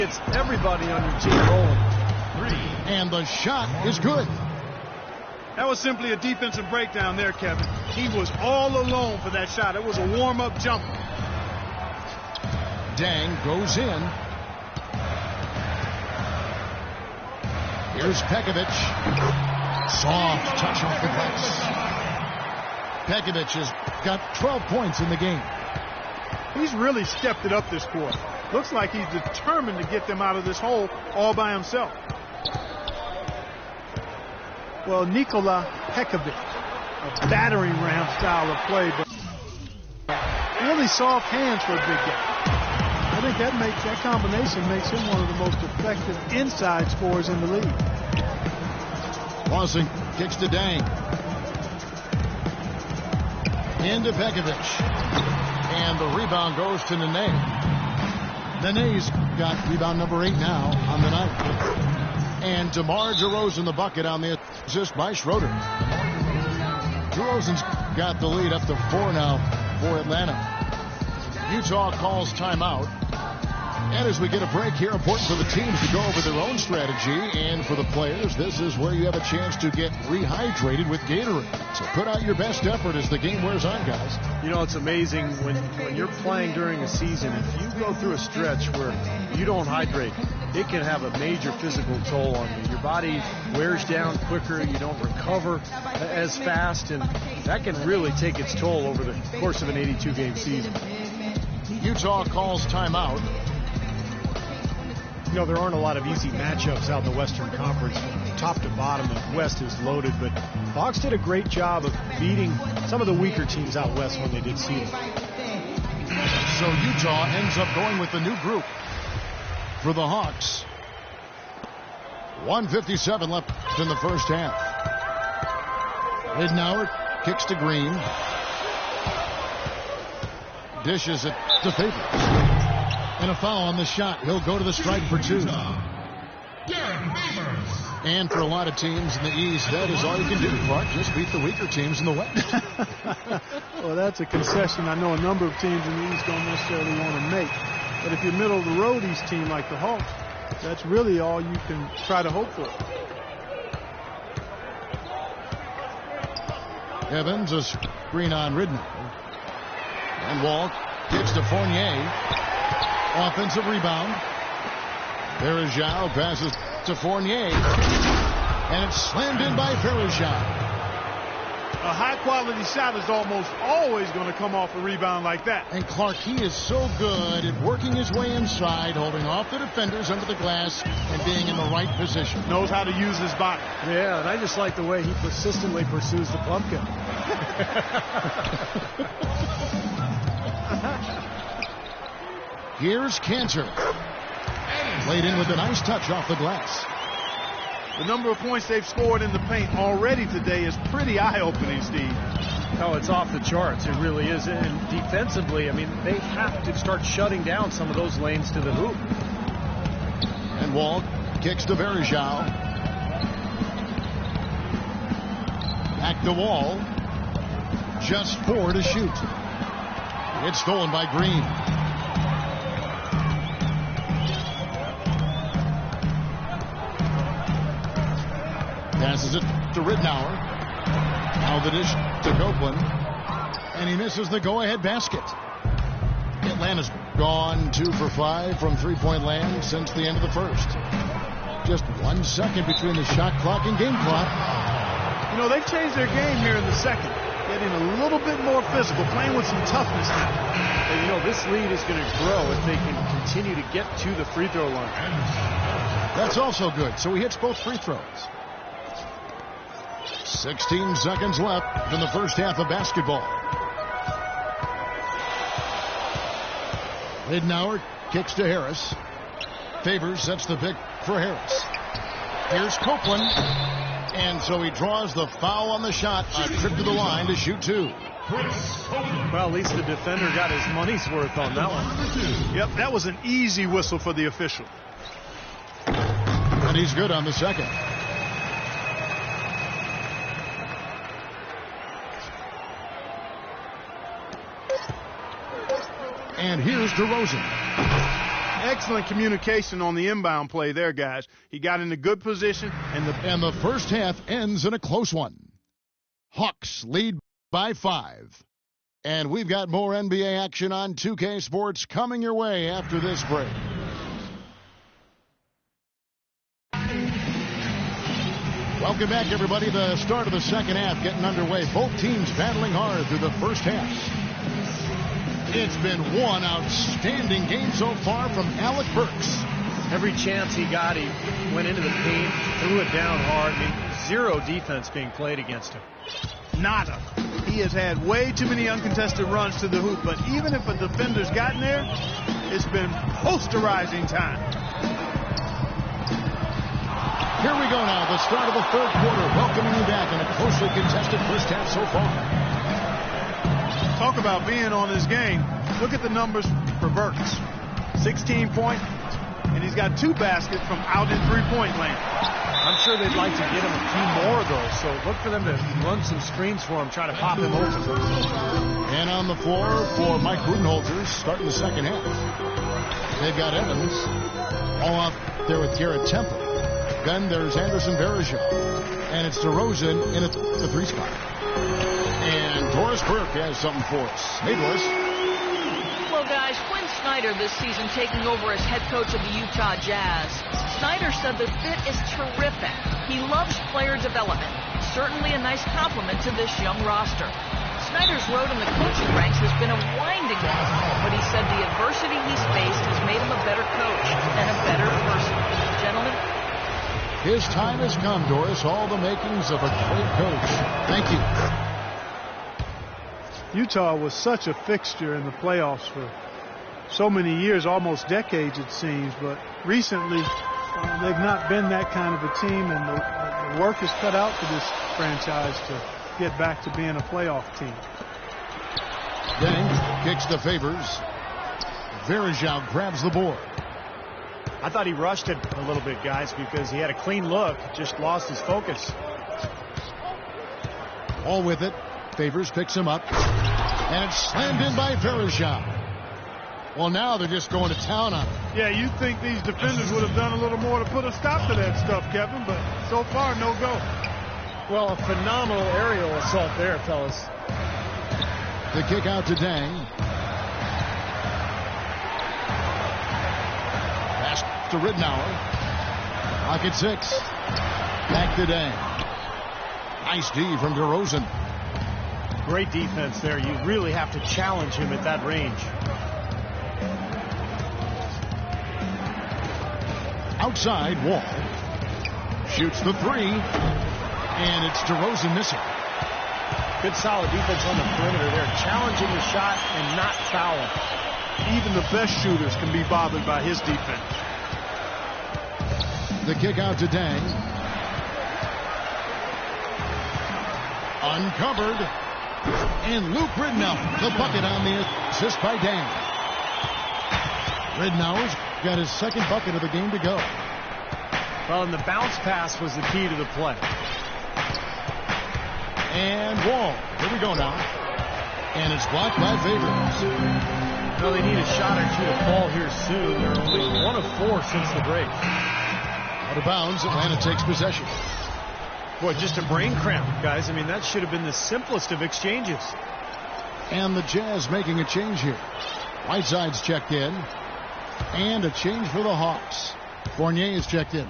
It's everybody on your team rolling. And the shot is good. That was simply a defensive breakdown there, Kevin. He was all alone for that shot. It was a warm-up jumper. Dang goes in. Here's Pekovic. Soft touch off the glass. Pekovic has got 12 points in the game. He's really stepped it up this quarter. Looks like he's determined to get them out of this hole all by himself. Well, Nikola Pekovic, a battering ram style of play, but really soft hands for a big guy. I think that combination makes him one of the most effective inside scorers in the league. Lawson kicks to Dang. Into Pekovic. And the rebound goes to Nene. Nene's got rebound number 8 now on the night. And DeMar DeRozan the bucket on the assist by Schroeder. DeRozan's got the lead up to 4 now for Atlanta. Utah calls timeout. And as we get a break here, important for the teams to go over their own strategy. And for the players, this is where you have a chance to get rehydrated with Gatorade. So put out your best effort as the game wears on, guys. You know, it's amazing when you're playing during a season, if you go through a stretch where you don't hydrate, it can have a major physical toll on you. Your body wears down quicker. You don't recover as fast. And that can really take its toll over the course of an 82-game season. Utah calls timeout. You know, there aren't a lot of easy matchups out in the Western Conference. Top to bottom, the West is loaded, but Hawks did a great job of beating some of the weaker teams out West when they did see them. So Utah ends up going with the new group for the Hawks. 1:57 left in the first half. Ridnour kicks to Green. Dishes it to Favors. And a foul on the shot. He'll go to the strike for 2. And for a lot of teams in the East, that is all you can do, Clark. Just beat the weaker teams in the West. Well, that's a concession I know a number of teams in the East don't necessarily want to make. But if you're middle of the road East team like the Hawks, that's really all you can try to hope for. Evans a screen on Ridnour. And Walt kicks to Fournier. Offensive rebound. Verejao passes to Fournier. And it's slammed in by Verejao. A high-quality shot is almost always going to come off a rebound like that. And Clark, he is so good at working his way inside, holding off the defenders under the glass, and being in the right position. Knows how to use his body. Yeah, and I just like the way he persistently pursues the pumpkin. Here's Cantor. Laid in with a nice touch off the glass. The number of points they've scored in the paint already today is pretty eye-opening, Steve. Oh, it's off the charts. It really is. And defensively, I mean, they have to start shutting down some of those lanes to the hoop. And Walt kicks to Verejao. Back to Wall. Just 4 to shoot. It's stolen by Green. Passes it to Ridnour. Now the dish to Copeland. And he misses the go-ahead basket. Atlanta's gone 2 for 5 from three-point land since the end of the first. Just 1 second between the shot clock and game clock. You know, they've changed their game here in the second. Getting a little bit more physical, playing with some toughness now. And, you know, this lead is going to grow if they can continue to get to the free throw line. That's also good. So he hits both free throws. 16 seconds left in the first half of basketball. Ridnour kicks to Harris. Favors sets the pick for Harris. Here's Copeland. And so he draws the foul on the shot. A trip to the line to shoot 2. Well, at least the defender got his money's worth on that one. Yep, that was an easy whistle for the official. And he's good on the second. And here's DeRozan. Excellent communication on the inbound play there, guys. He got in a good position. And the first half ends in a close one. Hawks lead by 5. And we've got more NBA action on 2K Sports coming your way after this break. Welcome back, everybody. The start of the second half getting underway. Both teams battling hard through the first half. It's been one outstanding game so far from Alec Burks. Every chance he got, he went into the paint, threw it down hard. I mean, zero defense being played against him. Nada. He has had way too many uncontested runs to the hoop, but even if a defender's gotten there, it's been posterizing time. Here we go now, the start of the third quarter, welcoming you back in a closely contested first half so far. Talk about being on his game. Look at the numbers for Burks. 16 points, and he's got 2 baskets from out in three-point land. I'm sure they'd like to get him a few more, though, so look for them to run some screens for him, try to pop him open. And on the floor for Mike Budenholzer starting the second half. They've got Evans all off there with Garrett Temple. Then there's Anderson Varejao, and it's DeRozan in the 3 spot. And Doris Burke has something for us. Hey, Doris. Well, guys, Quinn Snyder this season taking over as head coach of the Utah Jazz. Snyder said the fit is terrific. He loves player development. Certainly a nice compliment to this young roster. Snyder's road in the coaching ranks has been a winding one, but he said the adversity he's faced has made him a better coach and a better person. Gentlemen? His time has come, Doris. All the makings of a great coach. Thank you. Utah was such a fixture in the playoffs for so many years, almost decades it seems, but recently they've not been that kind of a team, and the work is cut out for this franchise to get back to being a playoff team. Denning kicks to Favors. Varejao grabs the board. I thought he rushed it a little bit, guys, because he had a clean look, just lost his focus. All with it. Favors picks him up, and it's slammed in by Varejao. Well, now they're just going to town on him. Yeah, you'd think these defenders would have done a little more to put a stop to that stuff, Kevin, but so far, no go. Well, a phenomenal aerial assault there, fellas. The kick out to Dang. Pass to Ridnour. Pocket 6. Back to Dang. Nice D from DeRozan. Great defense there. You really have to challenge him at that range. Outside, Wall shoots the 3, and it's DeRozan missing. Good solid defense on the perimeter there, challenging the shot and not fouling. Even the best shooters can be bothered by his defense. The kick out to Dang. Uncovered. And Luke Ridnour, the bucket on the assist by Dang. Ridnour's got his second bucket of the game to go. Well, and the bounce pass was the key to the play. And Wall. Here we go now. And it's blocked by Favors. Well, they need a shot or two to fall here soon. They're only 1 of 4 since the break. Out of bounds, Atlanta takes possession. Boy, just a brain cramp, guys. I mean, that should have been the simplest of exchanges. And the Jazz making a change here. Whiteside's checked in. And a change for the Hawks. Fournier is checked in.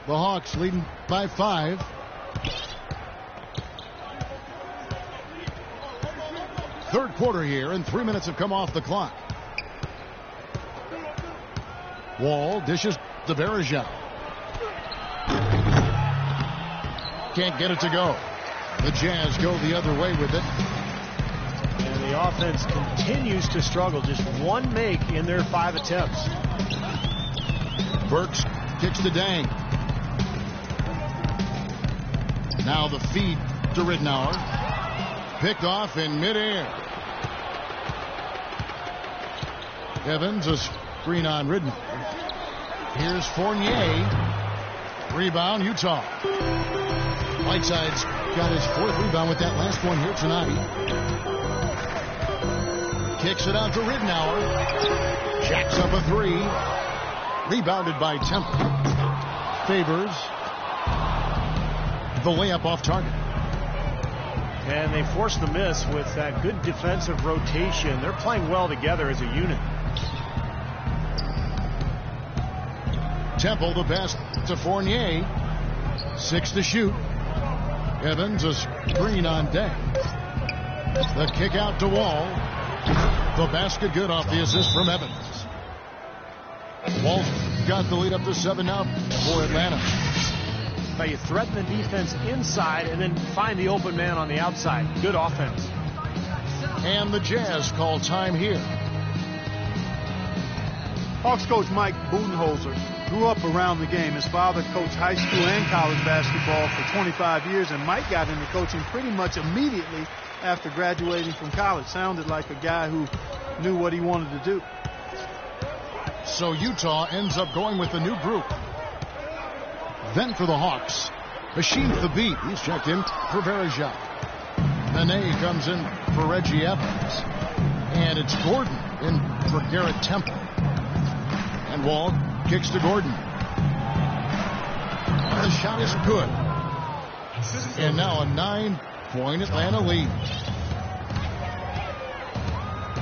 The Hawks leading by 5. Third quarter here, and 3 minutes have come off the clock. Wall dishes to Varejao. Can't get it to go. The Jazz go the other way with it. And the offense continues to struggle. Just 1 make in their 5 attempts. Burks kicks to Dang. Now the feed to Ridnour. Picked off in midair. Evans, a screen on Ridnour. Here's Fournier. Rebound, Utah. Whiteside's got his 4th rebound with that last one here tonight. Kicks it out to Ridnour. Jacks up a three. Rebounded by Temple. Favors the layup off target. And they forced the miss with that good defensive rotation. They're playing well together as a unit. Temple the pass to Fournier. 6 to shoot. Evans a screen on deck. The kick out to Wall. The basket good off the assist from Evans. Wall got the lead up to 7 now for Atlanta. Now you threaten the defense inside and then find the open man on the outside. Good offense. And the Jazz call time here. Hawks coach Mike Budenholzer grew up around the game. His father coached high school and college basketball for 25 years, and Mike got into coaching pretty much immediately after graduating from college. Sounded like a guy who knew what he wanted to do. So Utah ends up going with a new group. Then for the Hawks, Machine Thabit. He's checked in for Verejao. Nene comes in for Reggie Evans. And it's Gordon in for Garrett Temple. And Wall kicks to Gordon. The shot is good. And now a 9-point Atlanta lead.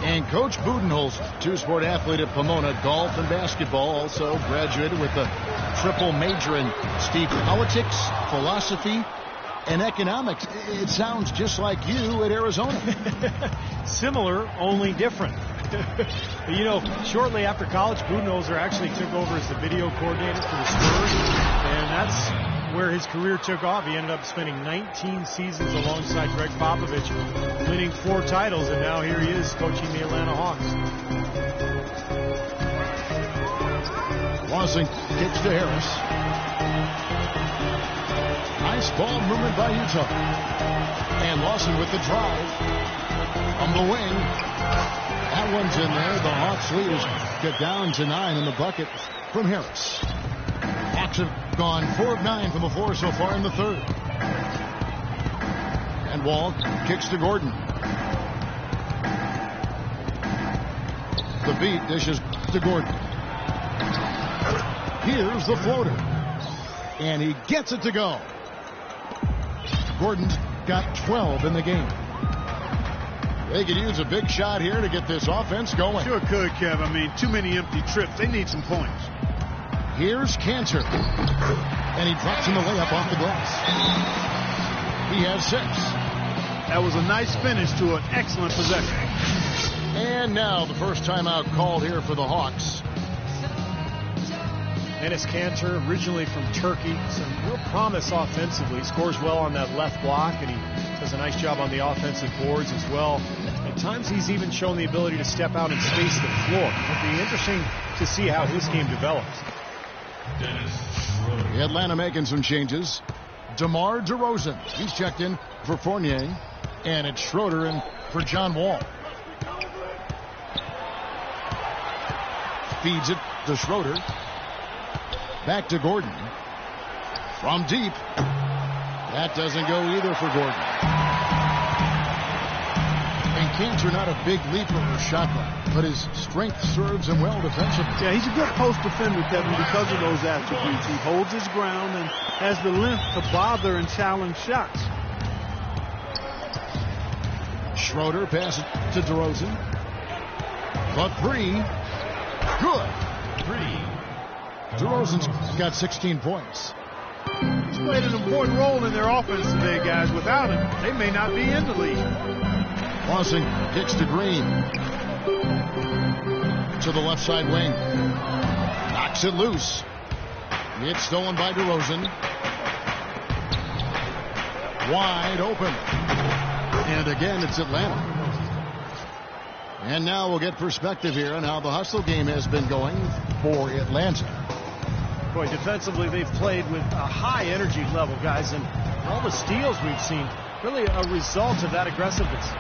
And Coach Budenholzer, two-sport athlete at Pomona, golf and basketball, also graduated with a triple major in politics, philosophy, and economics. It sounds just like you at Arizona. Similar, only different. You know, shortly after college, Budenholzer actually took over as the video coordinator for the Spurs, and that's where his career took off. He ended up spending 19 seasons alongside Greg Popovich, winning 4 titles, and now here he is coaching the Atlanta Hawks. Lawson kicks to Harris. Nice ball movement by Utah. And Lawson with the drive. On the wing. That one's in there. The Hawks leaders get down to 9 in the bucket from Harris. Hawks have gone 4 of 9 from the floor so far in the third. And Wall kicks to Gordon. The beat dishes to Gordon. Here's the floater. And he gets it to go. Gordon's got 12 in the game. They could use a big shot here to get this offense going. Sure could, Kev. I mean, too many empty trips. They need some points. Here's Cantor. And he drops in the layup off the glass. He has 6. That was a nice finish to an excellent possession. And now the first timeout called here for the Hawks. Enes Kanter, originally from Turkey, some real promise offensively. Scores well on that left block, and he does a nice job on the offensive boards as well. At times, he's even shown the ability to step out and space the floor. It'll be interesting to see how his game develops. Atlanta making some changes. DeMar DeRozan, he's checked in for Fournier, and it's Schroeder in for John Wall. Feeds it to Schroeder. Back to Gordon. From deep. That doesn't go either for Gordon. And Cantor not a big leaper or shot blocker, but his strength serves him well defensively. Yeah, he's a good post defender, Kevin, because of those attributes. He holds his ground and has the length to bother and challenge shots. Schroeder passes to DeRozan. The 3. Good. 3. DeRozan's got 16 points. He's played an important role in their offense today, guys. Without him, they may not be in the league. Lawson kicks to Green. To the left side wing. Knocks it loose. It's stolen by DeRozan. Wide open. And again, it's Atlanta. And now we'll get perspective here on how the hustle game has been going for Atlanta. Boy, defensively, they've played with a high energy level, guys, and all the steals we've seen, really a result of that aggressiveness.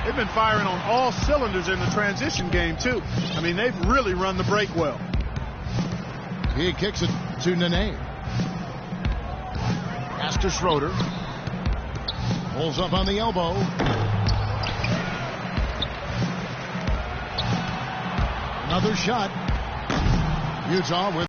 They've been firing on all cylinders in the transition game, too. I mean, they've really run the break well. He kicks it to Nene. Pass to Schroeder. Pulls up on the elbow. Another shot. Utah with